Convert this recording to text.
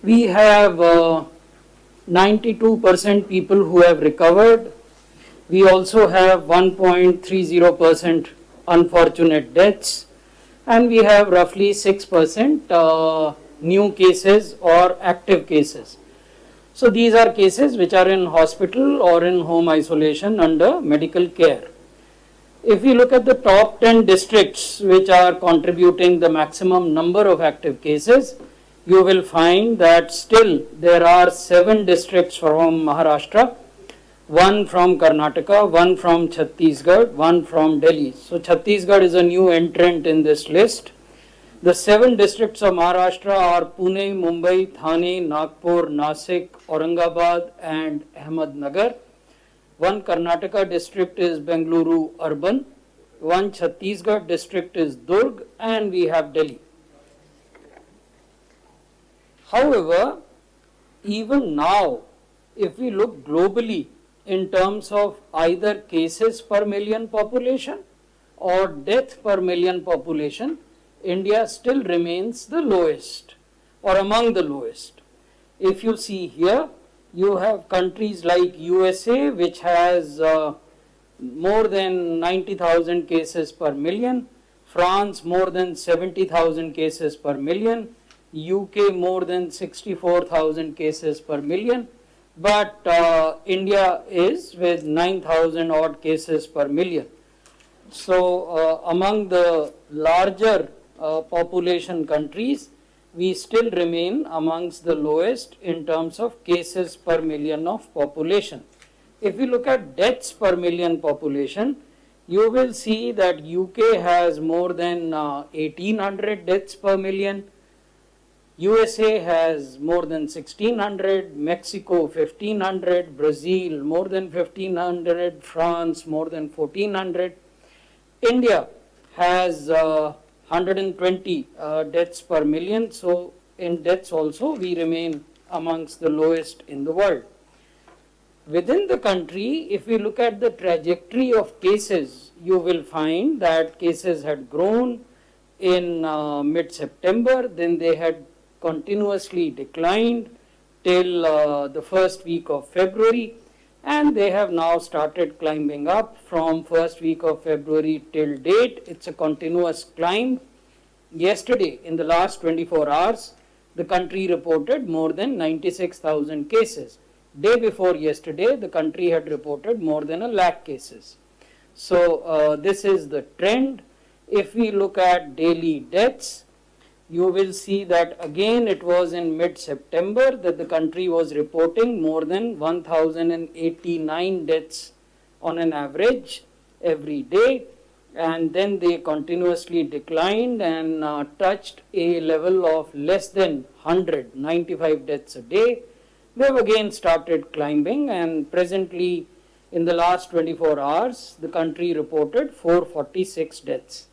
We have 92% people who have recovered. We also have 1.30% unfortunate deaths, and we have roughly 6% new cases or active cases. So these are cases which are in hospital or in home isolation under medical care. If we look at the top 10 districts which are contributing the maximum number of active cases, you will find that still there are 7 districts from Maharashtra, 1 from Karnataka, 1 from Chhattisgarh, 1 from Delhi. So Chhattisgarh is a new entrant in this list. The 7 districts of Maharashtra are Pune, Mumbai, Thane, Nagpur, Nasik, Aurangabad and Ahmednagar. 1 Karnataka district is Bengaluru urban, 1 Chhattisgarh district is Durg, and we have Delhi. However, even now, if we look globally in terms of either cases per million population or death per million population, India still remains the lowest or among the lowest. If you see here, you have countries like USA, which has more than 90,000 cases per million, France more than 70,000 cases per million, UK more than 64,000 cases per million, but India is with 9,000 odd cases per million. So among the larger population countries, we still remain amongst the lowest in terms of cases per million of population. If we look at deaths per million population, you will see that UK has more than 1800 deaths per million, USA has more than 1600, Mexico 1500, Brazil more than 1500, France more than 1400. India has 120 deaths per million. So in deaths also we remain amongst the lowest in the world. Within the country, if we look at the trajectory of cases, you will find that cases had grown in mid-September, then they had continuously declined till the first week of February, and they have now started climbing up from first week of February till date. It's a continuous climb. Yesterday, in the last 24 hours, the country reported more than 96,000 cases. Day before yesterday, the country had reported more than 1 lakh cases. So this is the trend. If we look at daily deaths, you will see that again it was in mid-September that the country was reporting more than 1089 deaths on an average every day, and then they continuously declined and touched a level of less than 100, 95 deaths a day. They have again started climbing, and presently in the last 24 hours the country reported 446 deaths.